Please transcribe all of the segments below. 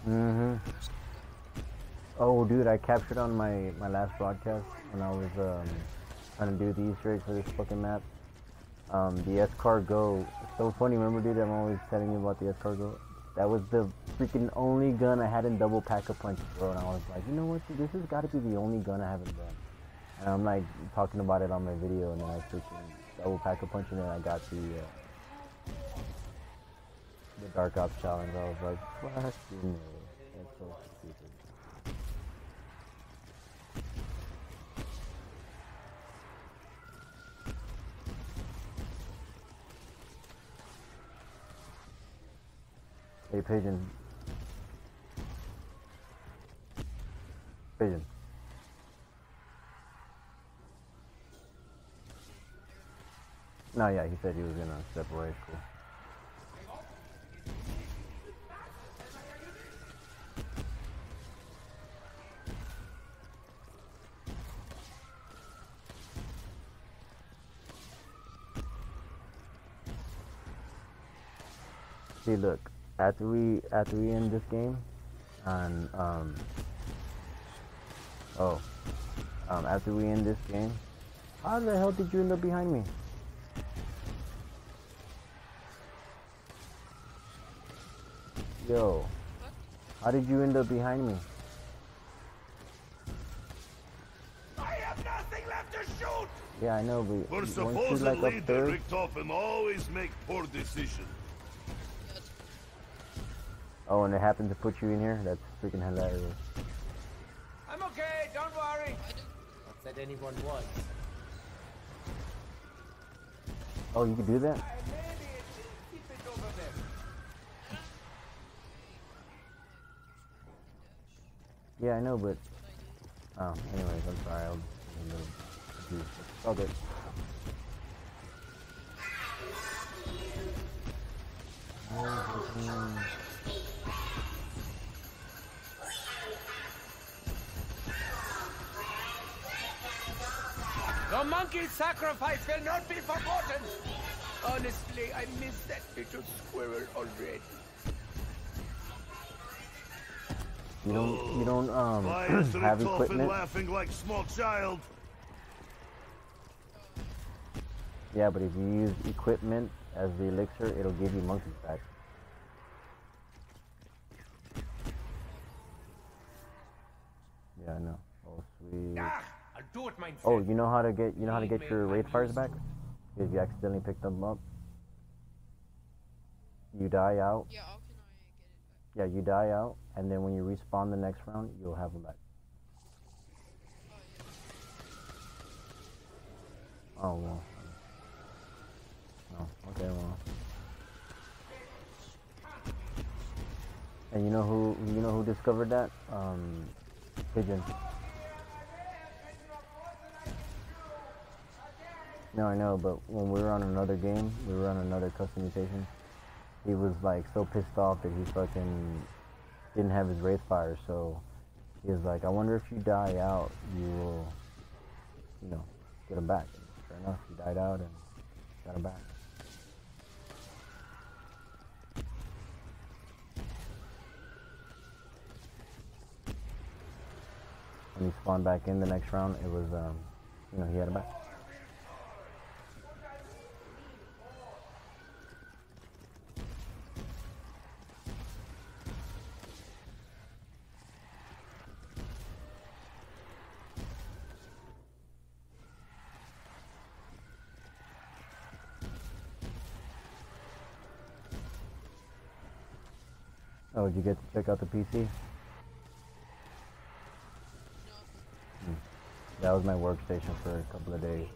Mm-hmm. Oh, dude, I captured on my last broadcast when I was trying to do the Easter egg for this fucking map. The escargot. It's so funny. Remember, dude, I'm always telling you about the escargot. That was the freaking only gun I had in double pack-a-punch, bro. And I was like, you know what, dude, this has got to be the only gun I haven't done. And I'm like talking about it on my video, and then I freaking double pack-a-punch, and then I got the Dark Ops challenge. I was like, fuck you, that's so stupid. Hey, Pigeon. Pigeon. No, yeah, he said he was gonna step away. Cool. See, look, after we end this game, and after we end this game, how the hell did you end up behind me? Yo, how did you end up behind me? I have nothing left to shoot. Yeah, I know, but For weren't you supposedly like up the third? Richtofen always make poor decisions. Oh, and it happened to put you in here? That's freaking hilarious. I'm okay, don't worry. Not that anyone was. Oh, you could do that? Maybe keep it over there. Yeah, I know, but... Oh, anyways, I'm sorry, I'm a little confused. Oh, good. The monkey sacrifice will not be forgotten. Honestly, I miss that little squirrel already. You don't Why is have Richtofen equipment? laughing like small child? Yeah, but if you use equipment as the elixir, it'll give you monkeys back. Yeah, I know. Oh, sweet. Ah, I'll do it myself. Oh, you know how to get your wraith fires back? If you accidentally pick them up, you die out. Yeah, how can I get it back? Yeah, you die out, and then when you respawn the next round, you'll have them back. Oh, yeah. Oh well. Oh, okay, well. And you know who discovered that? Pigeon. No, I know, but when we were on another game, we were on another customization. He was like so pissed off that he fucking didn't have his wraith fire, so he was like, I wonder if you die out, you will, get him back. And sure enough, he died out and got him back. When he spawned back in the next round, it was, he had him back. Oh, did you get to check out the PC? No. That was my workstation for a couple of days.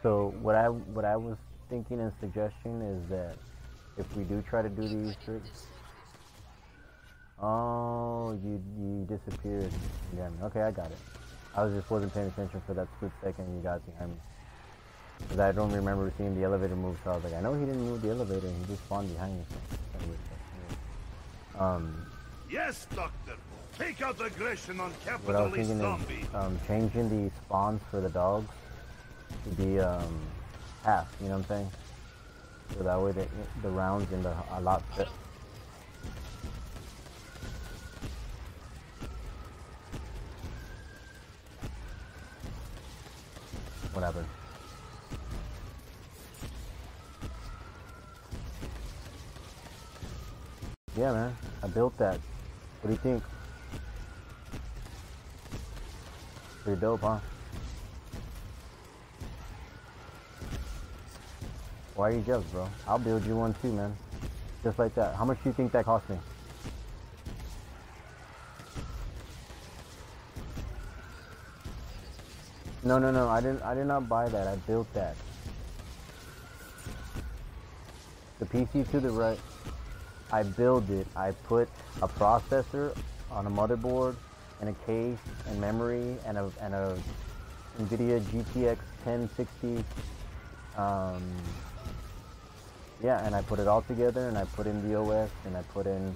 So what I was thinking and suggesting is that if we do try to do these tricks, oh, you disappeared. Damn. Okay, I got it. I was just wasn't paying attention for that split second you got behind me. Because I don't remember seeing the elevator move, so I was like, I know he didn't move the elevator, he just spawned behind me. Yes, Doctor. Take out aggression on What I was capitalist thinking zombie. is changing the spawns for the dogs to be half, you know what I'm saying? So that way the rounds in a lot fit. What happened? Yeah, man. I built that. What do you think? Pretty dope, huh? Why are you jealous, bro? I'll build you one too, man. Just like that. How much do you think that cost me? No, no, no. I did not buy that. I built that. The PC to the right. I built it. I put a processor on a motherboard and a case and memory and a NVIDIA GTX 1060. Yeah, and I put it all together and I put in the OS and I put in.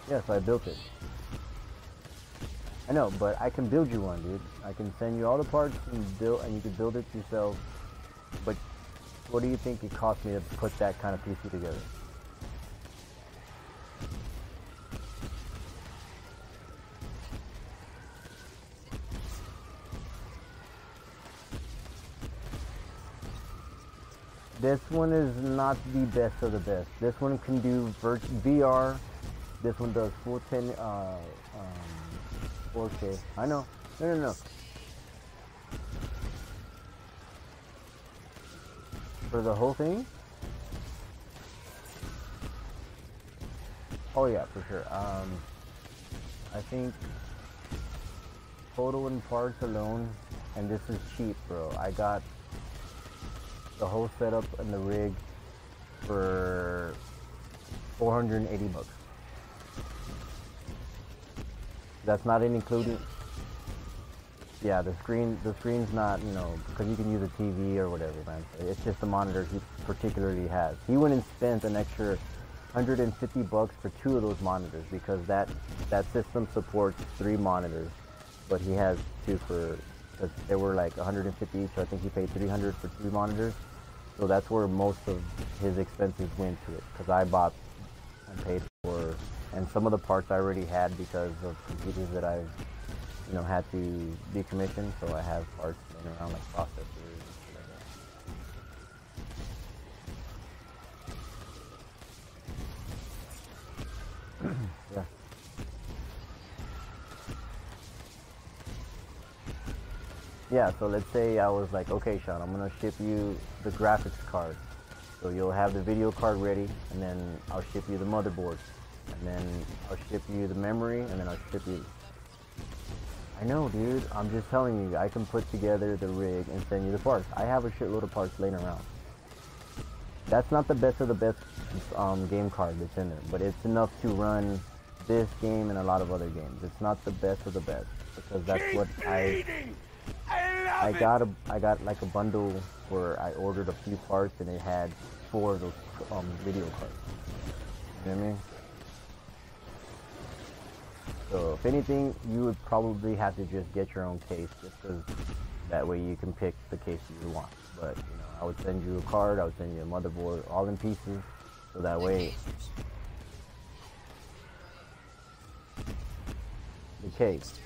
Yeah, so I built it. I know, but I can build you one, dude. I can send you all the parts and you can build it yourself. But what do you think it cost me to put that kind of PC together? This one is not the best of the best. This one can do VR. This one does full 4K. I know. No, no, no. For the whole thing? Oh yeah, for sure. I think total in parts alone, and this is cheap, bro. I got the whole setup and the rig for 480 bucks. That's not including. Yeah, the screen's not, you know, because you can use a TV or whatever, man. It's just the monitor he particularly has. He went and spent an extra 150 bucks for 2 of those monitors because that system supports 3 monitors, but he has 2 for, because they were like 150 each, so I think he paid 300 for 2 monitors. So that's where most of his expenses went to it, because I bought and paid for, and some of the parts I already had because of computers that I've, you know, had to decommission, so I have parts laying around like processors and shit like that. Yeah. Yeah, so let's say I was like, okay, Sean, I'm gonna ship you the graphics card. So you'll have the video card ready, and then I'll ship you the motherboard. And then I'll ship you the memory, and then I'll ship you... I know, dude. I'm just telling you, I can put together the rig and send you the parts. I have a shitload of parts laying around. That's not the best of the best game card that's in there, but it's enough to run this game and a lot of other games. It's not the best of the best, because that's what I got like a bundle where I ordered a few parts and it had 4 of those video cards. You know what I mean? So if anything, you would probably have to just get your own case, just because that way you can pick the case you want. But you know, I would send you a card, I would send you a motherboard, all in pieces, so that way the case.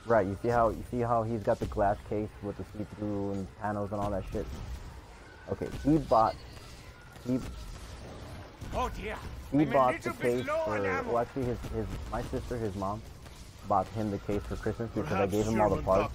Right, you see how he's got the glass case with the see-through and panels and all that shit? Okay, he bought Oh dear. the case for, well actually my sister, his mom, bought him the case for Christmas because I gave him all the parts.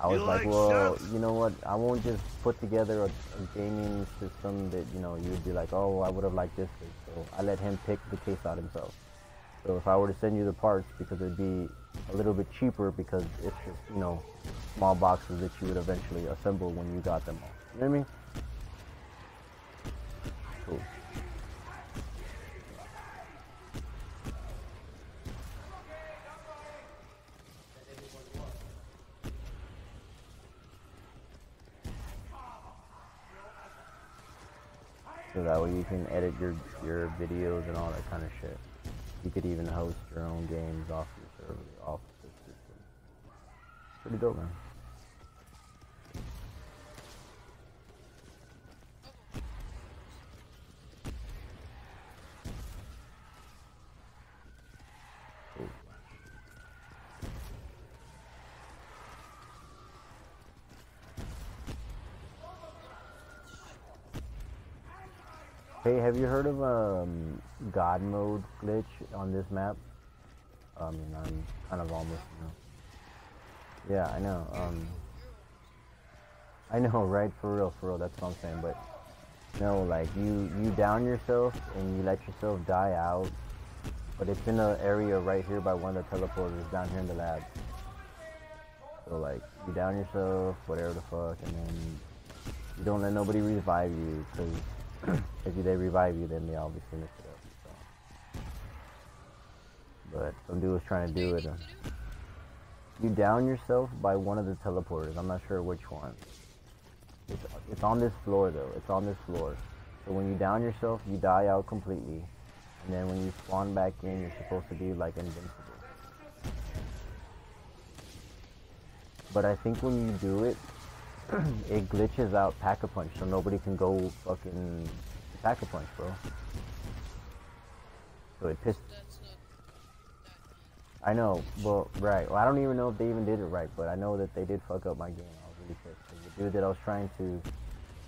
I was like, well, you know what, I won't just put together a gaming system that, you know, you would be like, oh, I would have liked this case. So I let him pick the case out himself. So if I were to send you the parts, because it'd be a little bit cheaper because it's just, you know, small boxes that you would eventually assemble when you got them all. You know what I mean? Cool. So that way you can edit your videos and all that kind of shit. You could even host your own games off your server, off the system. Pretty dope, man. Cool. Hey, have you heard of God mode glitch on this map? I mean, I'm kind of almost, you know. Yeah, I know. I know, right? For real. That's what I'm saying. But no, like you down yourself and you let yourself die out. But it's in an area right here by one of the teleporters down here in the lab. So like you down yourself, whatever the fuck, and then you don't let nobody revive you because if they revive you, then they obviously mess it up. So. But some dude was trying to do it. You down yourself by one of the teleporters. I'm not sure which one. It's on this floor though. It's on this floor. So when you down yourself, you die out completely, and then when you spawn back in, you're supposed to be like invincible. But I think when you do it, it glitches out Pack-a-Punch, so nobody can go fucking Pack-a-Punch, bro. So it pissed. I know, well, right. Well, I don't even know if they even did it right, but I know that they did fuck up my game. I was really pissed. 'Cause the dude that I was trying to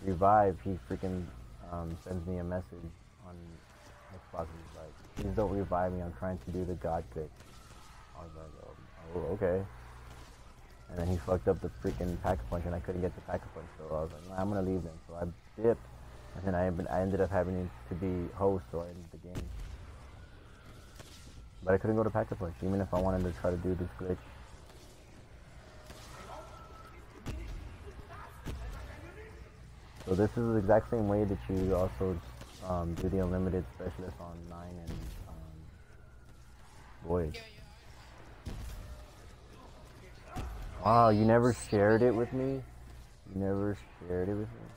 revive, he freaking sends me a message on Xbox. He's like, please don't revive me. I'm trying to do the God glitch. I was like, oh, okay. And then he fucked up the freaking Pack-a-Punch, and I couldn't get the Pack-a-Punch. So I was like, nah, I'm gonna leave them. So I dipped, and then I ended up having to be host, so I ended the game. But I couldn't go to Pack-a-Punch, even if I wanted to try to do this glitch. So this is the exact same way that you also do the unlimited specialist on 9 and Void. Wow, you never shared it with me? You never shared it with me?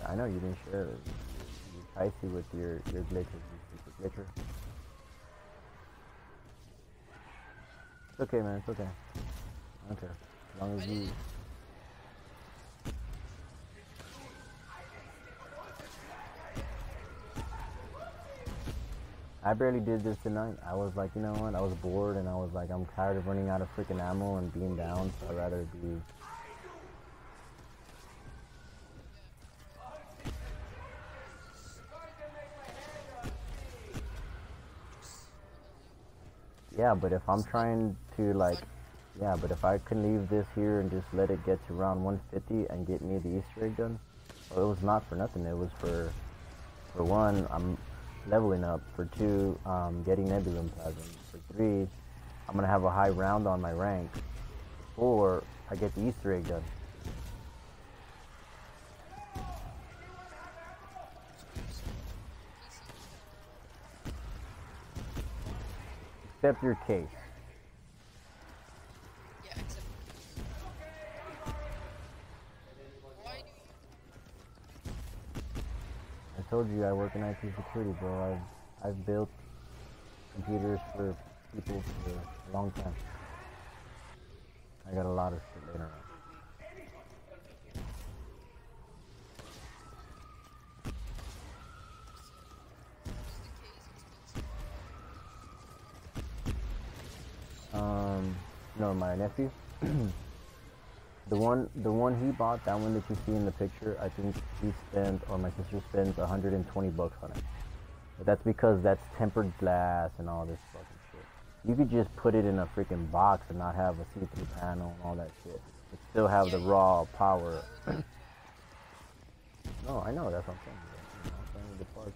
I know you didn't share it. You're icy with your glitches, you stupid glitcher. It's okay, man, it's okay. I don't care. As long as you... I barely did this tonight. I was like, you know what? I was bored and I was like, I'm tired of running out of freaking ammo and being down, so I'd rather be... Yeah, but if I'm trying to like... Yeah, but if I can leave this here and just let it get to round 150 and get me the Easter egg done, well, it was not for nothing. It was for one, I'm leveling up. For 2, getting Nebulum Plasm. For 3, I'm gonna have a high round on my rank. 4, I get the Easter egg done. Except your case. Yeah, except. Why do you? I told you I work in IT security, bro. I've built computers for people for a long time. I got a lot of shit later on. No, my nephew. The one he bought, that one that you see in the picture, I think he spent, or my sister spends 120 bucks on it. But that's because that's tempered glass and all this fucking shit. You could just put it in a freaking box and not have a see-through panel and all that shit. But still have the raw power. No, I know, that's what I'm saying. You know, I'm saying with the parts.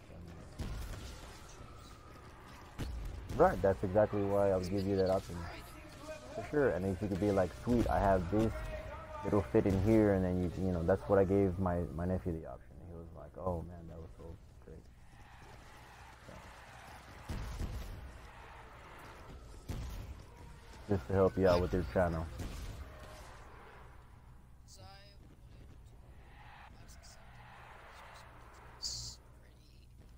Right, that's exactly why I'll give you that option. For sure, and then you could be like, sweet, I have this, it'll fit in here, and then you know, that's what I gave my nephew the option. He was like, oh man, that was so great. So, just to help you out with your channel. So I wanted to ask something. It's pretty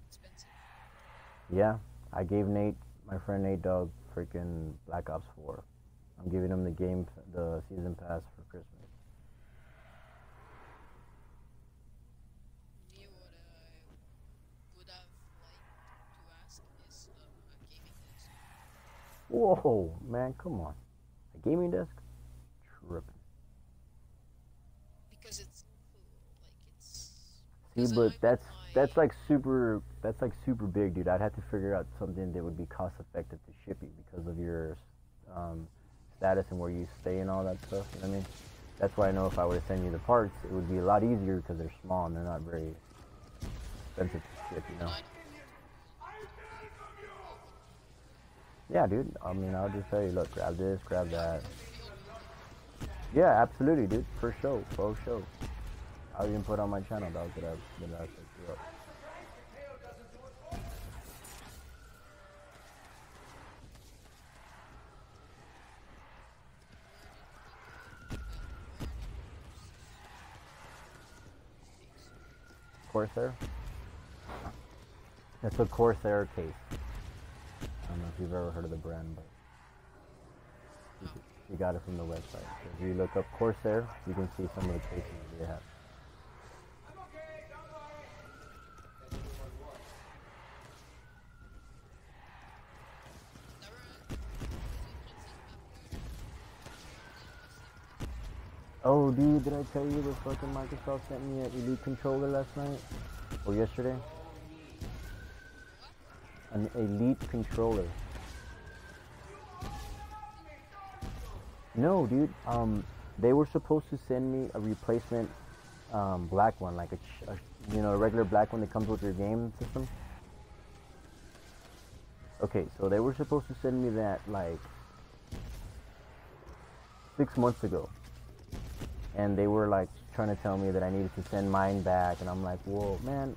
expensive. Yeah, I gave Nate, my friend Nate Dogg, freaking Black Ops 4. I'm giving him the season pass for Christmas. Me, what I would have liked to ask is a gaming desk. Whoa, man, come on. A gaming desk? Tripping. Because it's cool, like it's. See, Because but I that's put like super big, dude. I'd have to figure out something that would be cost effective to ship you because of your status and where you stay and all that stuff. You know what I mean? That's why I know if I were to send you the parts, it would be a lot easier because they're small and they're not very expensive to ship. You know? Yeah, dude. I mean, I'll just tell you, look, grab this, grab that. Yeah, absolutely, dude. For sure, for sure. I'll even put on my channel, dog, that I set you up. Corsair? It's a Corsair case. I don't know if you've ever heard of the brand, but you got it from the website. If you look up Corsair, you can see some of the cases they have. Oh, dude, did I tell you that fucking Microsoft sent me an Elite controller last night? Or yesterday? An Elite controller. No, dude. They were supposed to send me a replacement black one, like a regular black one that comes with your game system. Okay, so they were supposed to send me that like 6 months ago. And they were like trying to tell me that I needed to send mine back, and I'm like, well, man,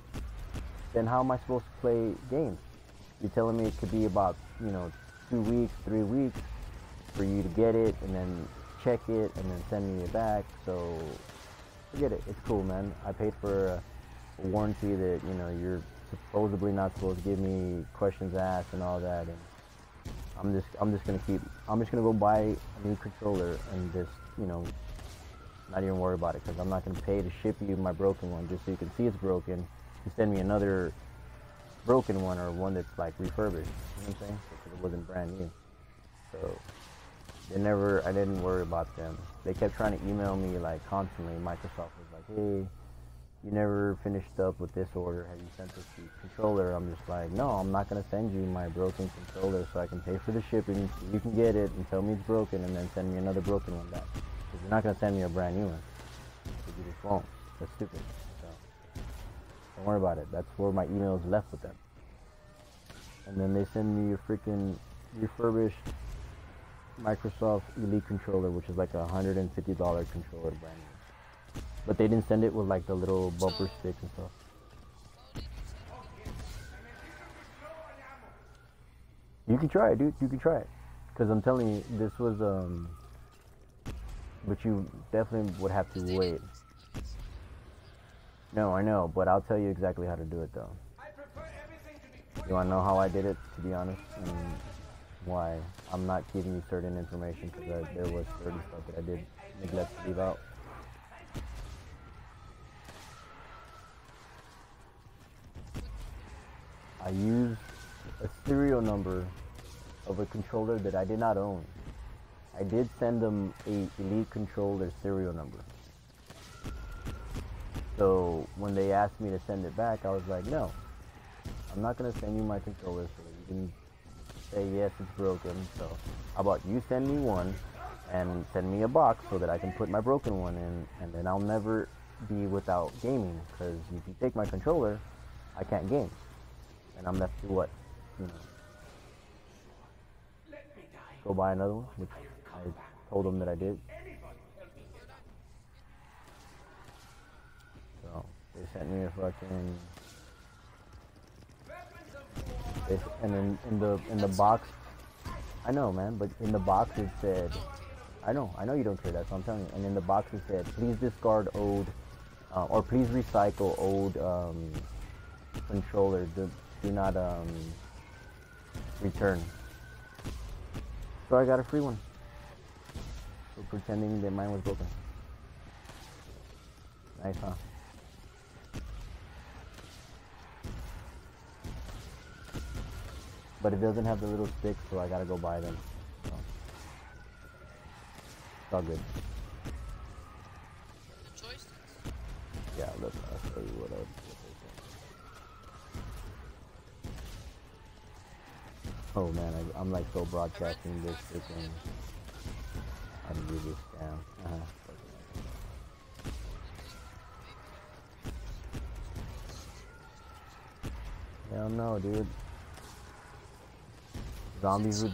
then how am I supposed to play games? You're telling me it could be about 2 weeks, 3 weeks for you to get it and then check it and then send me it back. So forget it. It's cool, man. I paid for a warranty that you're supposedly not supposed to give me questions asked and all that, and I'm just gonna go buy a new controller and just not even worry about it, because I'm not going to pay to ship you my broken one just so you can see it's broken and send me another broken one or one that's like refurbished. You know what I'm saying? Because it wasn't brand new. So I didn't worry about them. They kept trying to email me like constantly. Microsoft was like, hey, you never finished up with this order. Have you sent us the controller? I'm just like, no, I'm not going to send you my broken controller so I can pay for the shipping so you can get it and tell me it's broken and then send me another broken one back. You're not going to send me a brand new one. You just won't. That's stupid. So, don't worry about it. That's where my email is left with them. And then they send me a freaking refurbished Microsoft Elite controller, which is like a $150 controller brand new. But they didn't send it with like the little bumper sticks and stuff. You can try it, dude. You can try it. Because I'm telling you, this was, but you definitely would have to wait. No, I know, but I'll tell you exactly how to do it, though. You want to know how I did it, to be honest, and why I'm not giving you certain information, because there was certain stuff that I did neglect to leave out. I used a serial number of a controller that I did not own. I did send them a Elite controller serial number. So when they asked me to send it back, I was like, no, I'm not going to send you my controller so you can say, yes, it's broken. So how about you send me one and send me a box so that I can put my broken one in, and then I'll never be without gaming, because if you take my controller, I can't game. And I'm left to what? go buy another one, which I told them that I did. So they sent me a fucking. And then in the box, I know, man, but in the box it said, I know you don't care. That's what I'm telling you. And in the box it said, please discard old, or please recycle old controllers. Do not return. So I got a free one. So pretending that mine was broken. Nice, huh? But it doesn't have the little sticks, so I gotta go buy them. So. It's all good. The joysticks. Yeah, look, I'll show you what else. Oh man, I'm like so broadcasting this freaking. How to do this scam. Hell no, dude. Zombies would.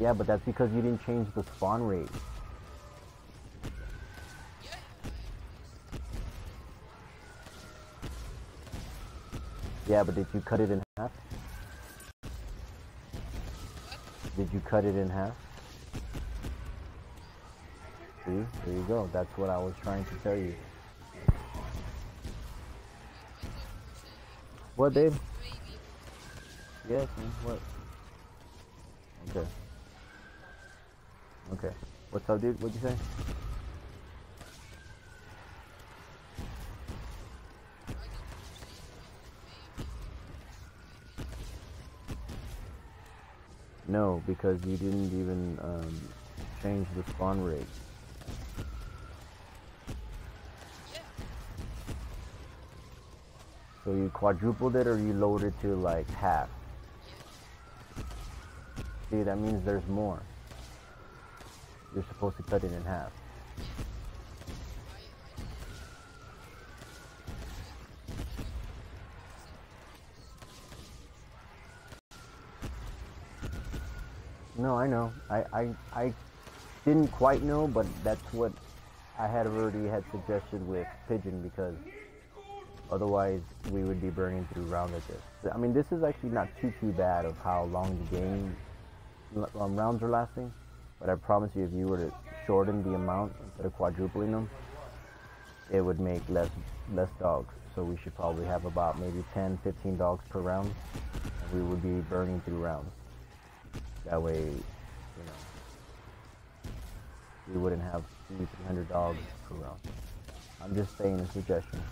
Yeah, but that's because you didn't change the spawn rate. Yeah, but did you cut it in half? Did you cut it in half? See? There you go. That's what I was trying to tell you. What, babe? Yes, man. What? Okay. Okay. What's up, dude? What'd you say? No, because you didn't even change the spawn rate. So you quadrupled it or you lowered it to like half? See, that means there's more. You're supposed to cut it in half. No, I know. I didn't quite know, but that's what I had already suggested with Pigeon, because otherwise we would be burning through rounds like this. I mean, this is actually not too bad of how long the game rounds are lasting, but I promise you, if you were to shorten the amount instead of quadrupling them, it would make less dogs. So we should probably have about maybe 10-15 dogs per round, and we would be burning through rounds. That way, you know, we wouldn't have 300 dogs per round. I'm just saying a suggestion.